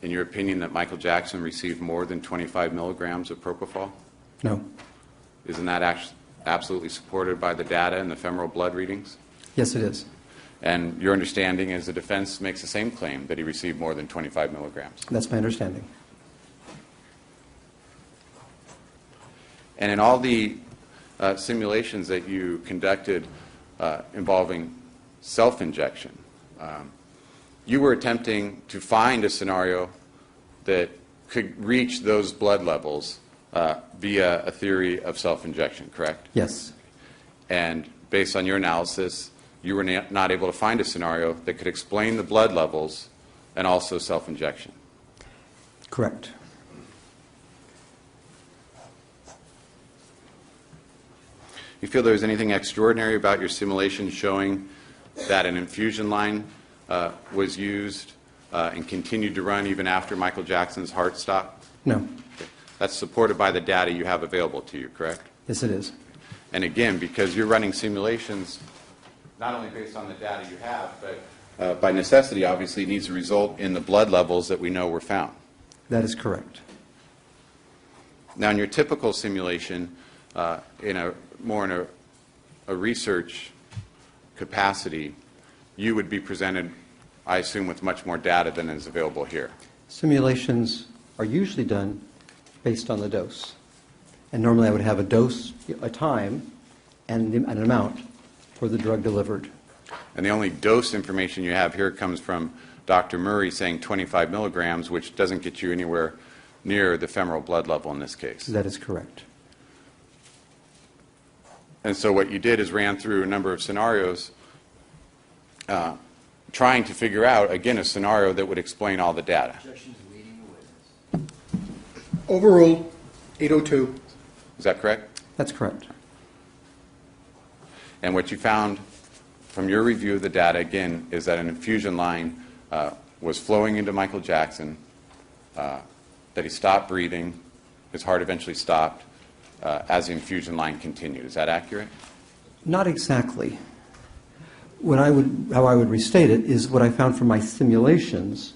in your opinion, that Michael Jackson received more than 25 milligrams of propofol? No. Isn't that absolutely supported by the data and the femoral blood readings? Yes, it is. And your understanding is the defense makes the same claim, that he received more than 25 milligrams? That's my understanding. And in all the simulations that you conducted involving self-injection, you were attempting to find a scenario that could reach those blood levels via a theory of self-injection, correct? Yes. And based on your analysis, you were not able to find a scenario that could explain the blood levels and also self-injection. Correct. You feel there was anything extraordinary about your simulation showing that an infusion line was used and continued to run even after Michael Jackson's heart stopped? No. Okay. That's supported by the data you have available to you, correct? Yes, it is. And again, because you're running simulations not only based on the data you have, but by necessity, obviously, it needs to result in the blood levels that we know were found. That is correct. Now, in your typical simulation, in a research capacity, you would be presented, I assume, with much more data than is available here. Simulations are usually done based on the dose. And normally I would have a dose, a time, and an amount for the drug delivered. And the only dose information you have here comes from Dr. Murray saying 25 milligrams, which doesn't get you anywhere near the femoral blood level in this case. That is correct. And so what you did is ran through a number of scenarios trying to figure out, again, a scenario that would explain all the data. Overruled, 802. Is that correct? That's correct. And what you found from your review of the data, again, is that an infusion line was flowing into Michael Jackson, that he stopped breathing, his heart eventually stopped as the infusion line continued. Is that accurate? Not exactly. How I would restate it is what I found from my simulations.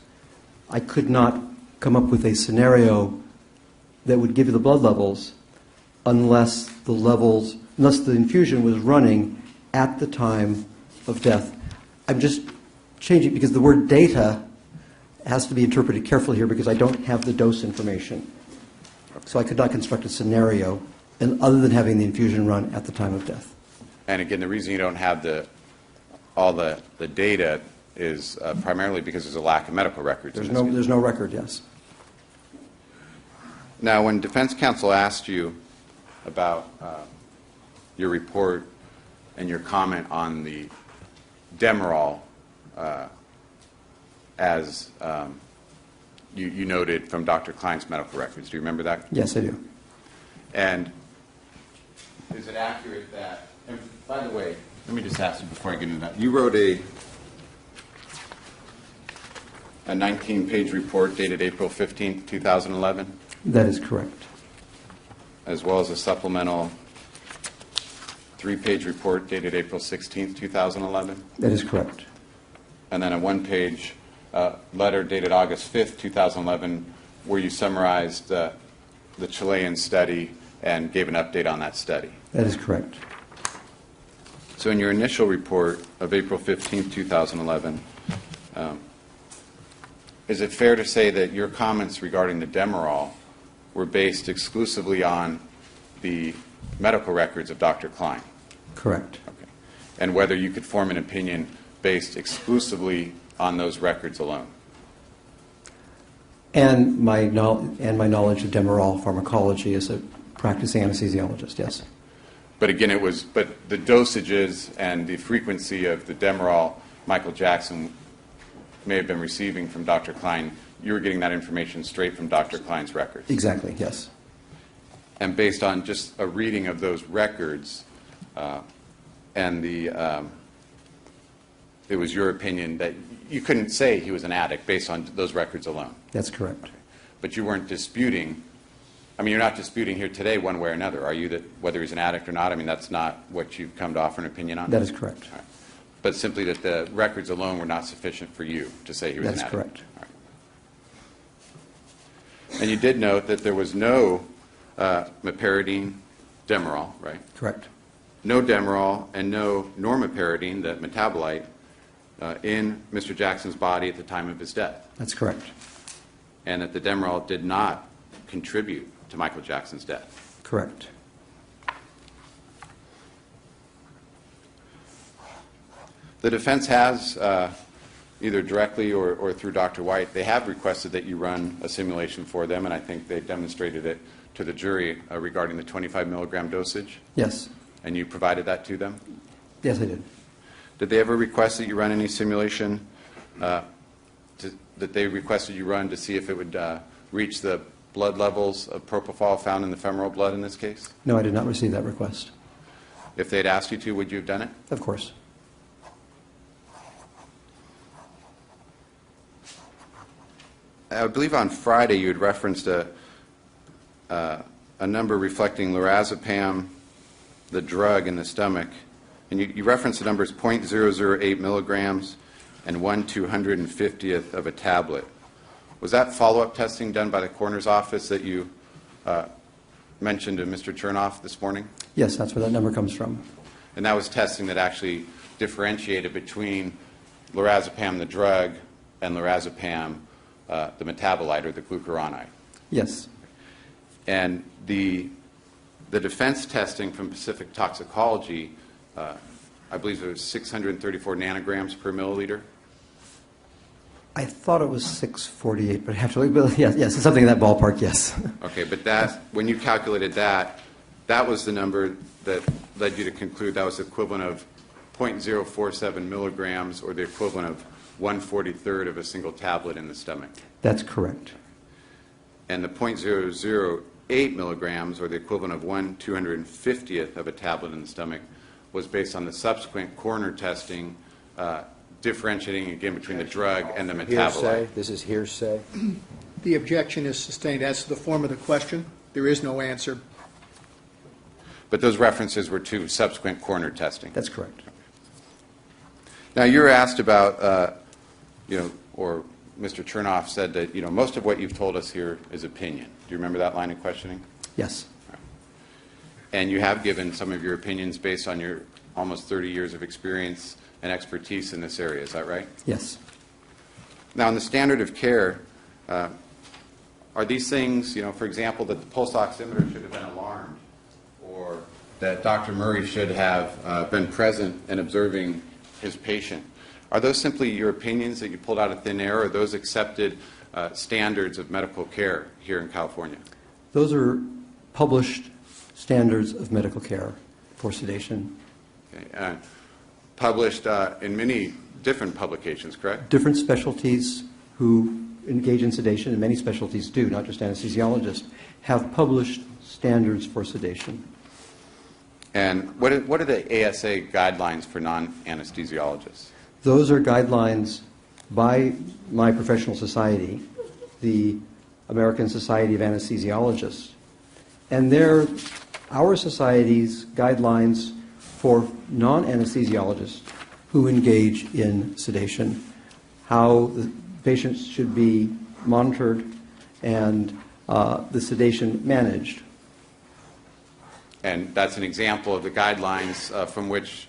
I could not come up with a scenario that would give you the blood levels unless the infusion was running at the time of death. I'm just changing because the word data has to be interpreted carefully here because I don't have the dose information. So I could not construct a scenario other than having the infusion run at the time of death. And again, the reason you don't have all the data is primarily because there's a lack of medical records. There's no record, yes. Now, when defense counsel asked you about your report and your comment on the Demerol, as you noted from Dr. Klein's medical records, do you remember that? Yes, I do. And is it accurate that, and by the way, let me just ask you before I get into that. You wrote a 19-page report dated April 15, 2011? That is correct. As well as a supplemental 3-page report dated April 16, 2011? That is correct. And then a 1-page letter dated August 5, 2011, where you summarized the Chilean study and gave an update on that study. That is correct. So in your initial report of April 15, 2011, is it fair to say that your comments regarding the Demerol were based exclusively on the medical records of Dr. Klein? Correct. Okay. And whether you could form an opinion based exclusively on those records alone? And my knowledge of Demerol pharmacology as a practicing anesthesiologist, yes. But again, but the dosages and the frequency of the Demerol Michael Jackson may have been receiving from Dr. Klein, you were getting that information straight from Dr. Klein's records? Exactly, yes. And based on just a reading of those records, and it was your opinion that you couldn't say he was an addict based on those records alone? That's correct. But you weren't disputing, I mean, you're not disputing here today one way or another, are you, that whether he's an addict or not? I mean, that's not what you've come to offer an opinion on? That is correct. All right. But simply that the records alone were not sufficient for you to say he was an addict? That's correct. All right. And you did note that there was no meperidine Demerol, right? Correct. No Demerol and no normeperidine, the metabolite, in Mr. Jackson's body at the time of his death. That's correct. And that the Demerol did not contribute to Michael Jackson's death. Correct. The defense has, either directly or through Dr. White, they have requested that you run a simulation for them, and I think they demonstrated it to the jury regarding the 25 milligram dosage. Yes. And you provided that to them? Yes, I did. Did they ever request that you run any simulation that they requested you run to see if it would reach the blood levels of propofol found in the femoral blood in this case? No, I did not receive that request. If they had asked you to, would you have done it? Of course. I believe on Friday you had referenced a number reflecting lorazepam, the drug in the stomach, and you referenced the numbers 0.008 milligrams and 1/250th of a tablet. Was that follow-up testing done by the coroner's office that you mentioned to Mr. Chernoff this morning? Yes, that's where that number comes from. And that was testing that actually differentiated between lorazepam, the drug, and lorazepam, the metabolite or the glucuronide. Yes. And the defense testing from Pacific Toxicology, I believe it was 634 nanograms per milliliter. I thought it was 648, but I have to look. Yes, it's something in that ballpark, yes. Okay, but that, when you calculated that, that was the number that led you to conclude that was the equivalent of 0.047 milligrams, or the equivalent of 1/43rd of a single tablet in the stomach. That's correct. And the 0.008 milligrams, or the equivalent of 1/250th of a tablet in the stomach, was based on the subsequent coroner testing, differentiating again between the drug and the metabolite. Hearsay. This is hearsay. The objection is sustained. As to the form of the question, there is no answer. But those references were to subsequent coroner testing. That's correct. Now, you were asked about, or Mr. Chernoff said that, most of what you've told us here is opinion. Do you remember that line of questioning? Yes. And you have given some of your opinions based on your almost 30 years of experience and expertise in this area. Is that right? Yes. Now, in the standard of care, are these things, for example, that the pulse oximeter should have been alarmed, or that Dr. Murray should have been present and observing his patient, are those simply your opinions that you pulled out of thin air, or are those accepted standards of medical care here in California? Those are published standards of medical care for sedation. Okay. Published in many different publications, correct? Different specialties who engage in sedation, and many specialties do, not just anesthesiologists, have published standards for sedation. And what are the ASA guidelines for non-anesthesiologists? Those are guidelines by my professional society, the American Society of Anesthesiologists. And they're our society's guidelines for non-anesthesiologists who engage in sedation, how the patients should be monitored and the sedation managed. And that's an example of the guidelines from which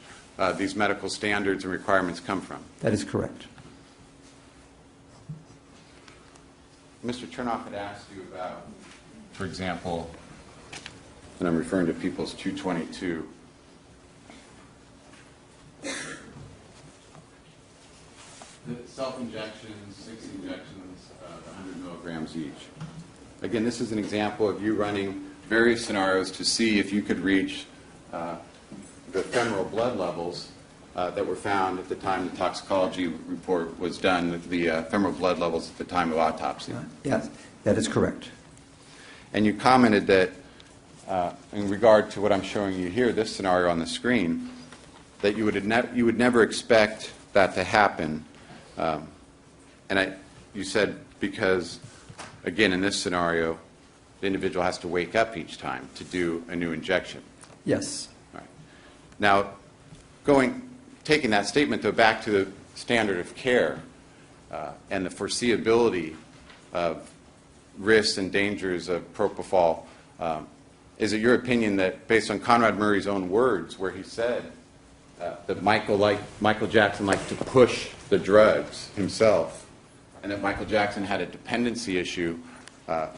these medical standards and requirements come from. That is correct. Mr. Chernoff had asked you about, for example, and I'm referring to People's 222, the self-injections, 6 injections, 100 milligrams each. Again, this is an example of you running various scenarios to see if you could reach the femoral blood levels that were found at the time the toxicology report was done, the femoral blood levels at the time of autopsy. Yes, that is correct. And you commented that, in regard to what I'm showing you here, this scenario on the screen, that you would never expect that to happen. You said because, again, in this scenario, the individual has to wake up each time to do a new injection. Yes. All right. Now, taking that statement, though, back to the standard of care and the foreseeability of risks and dangers of propofol. Is it your opinion that, based on Conrad Murray's own words, where he said that Michael Jackson liked to push the drugs himself, and that Michael Jackson had a dependency issue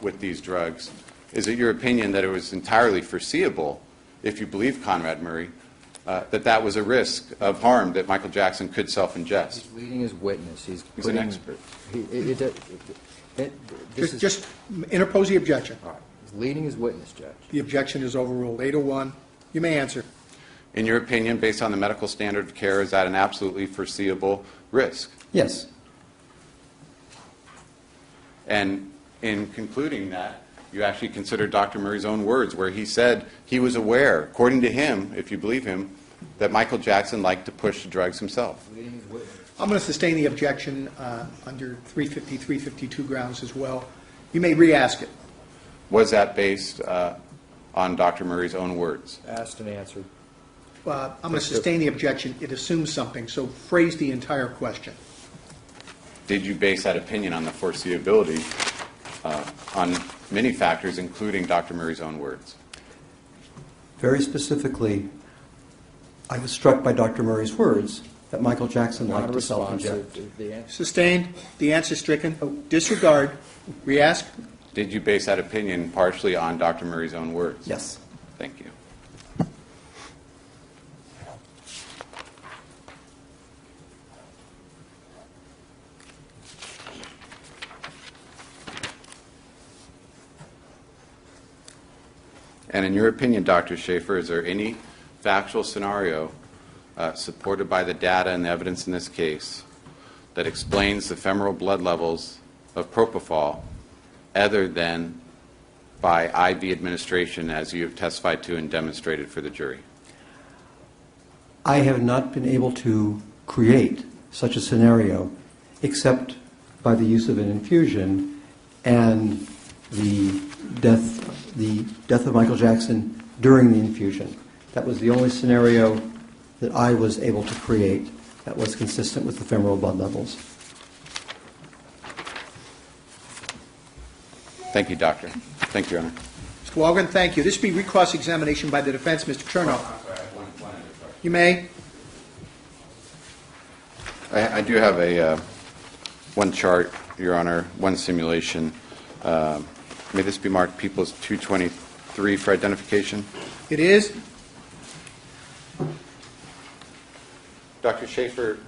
with these drugs, is it your opinion that it was entirely foreseeable, if you believe Conrad Murray, that was a risk of harm that Michael Jackson could self-ingest? He's leading his witness. He's an expert. Just interpose the objection. All right. He's leading his witness, Judge. The objection is overruled. 801. You may answer. In your opinion, based on the medical standard of care, is that an absolutely foreseeable risk? Yes. And in concluding that, you actually considered Dr. Murray's own words, where he said he was aware, according to him, if you believe him, that Michael Jackson liked to push the drugs himself. Leading his witness. I'm going to sustain the objection under 350, 352 grounds as well. You may re-ask it. Was that based on Dr. Murray's own words? Asked and answered. I'm going to sustain the objection. It assumes something, so phrase the entire question. Did you base that opinion on the foreseeability on many factors, including Dr. Murray's own words? Very specifically, I was struck by Dr. Murray's words that Michael Jackson liked to self-inject. Sustained. The answer stricken. Disregard. Re-ask. Did you base that opinion partially on Dr. Murray's own words? Yes. Thank you. And in your opinion, Dr. Shafer, is there any factual scenario supported by the data and the evidence in this case that explains the femoral blood levels of propofol other than by IV administration, as you have testified to and demonstrated for the jury? I have not been able to create such a scenario except by the use of an infusion and the death of Michael Jackson during the infusion. That was the only scenario that I was able to create that was consistent with the femoral blood levels. Thank you, Doctor. Thank you, Your Honor. Mr. Walgren, thank you. This will be recross-examination by the defense. Mr. Chernoff. You may. I do have one chart, Your Honor, one simulation. May this be marked People's 223 for identification? It is. Dr. Shafer,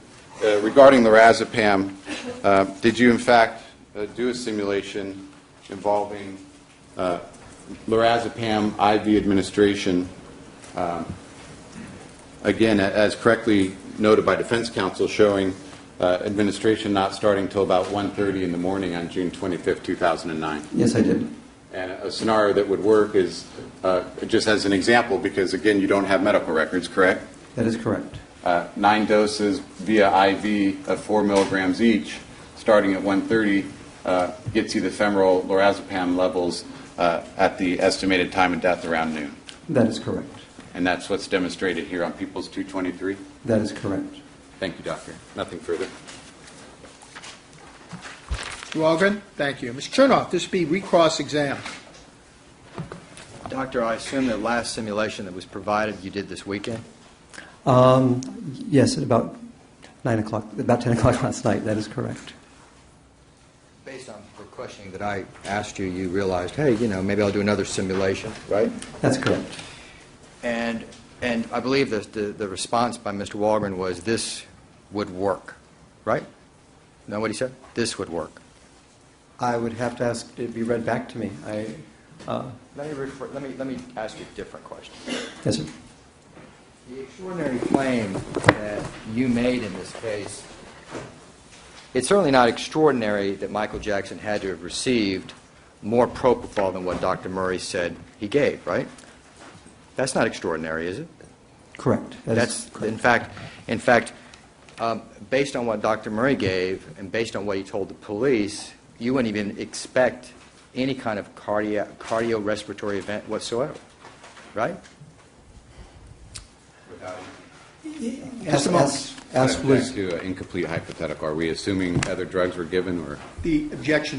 regarding lorazepam, did you in fact do a simulation involving lorazepam IV administration, again, as correctly noted by defense counsel, showing administration not starting until about 1:30 in the morning on June 25th, 2009? Yes, I did. And a scenario that would work is, just as an example, because again, you don't have medical records, correct? That is correct. 9 doses via IV of 4 milligrams each, starting at 1:30, gets you the femoral lorazepam levels at the estimated time of death around noon. That is correct. And that's what's demonstrated here on People's 223? That is correct. Thank you, Doctor. Nothing further. Mr. Walgren, thank you. Mr. Chernoff, this will be recross-exam. Doctor, I assume the last simulation that was provided you did this weekend? Yes, at about 9 o'clock, about 10 o'clock last night. That is correct. Based on the questioning that I asked you, you realized, hey, maybe I'll do another simulation, right? That's correct. And I believe that the response by Mr. Walgren was this would work, right? Know what he said? This would work. I would have to ask it be read back to me. Let me ask you a different question. Yes, sir. The extraordinary claim that you made in this case, it's certainly not extraordinary that Michael Jackson had to have received more propofol than what Dr. Murray said he gave, right? That's not extraordinary, is it? Correct. That's correct. In fact, based on what Dr. Murray gave and based on what he told the police, you wouldn't even expect any kind of cardiorespiratory event whatsoever, right? As was Back to an incomplete hypothetical. Are we assuming other drugs were given, or? The objection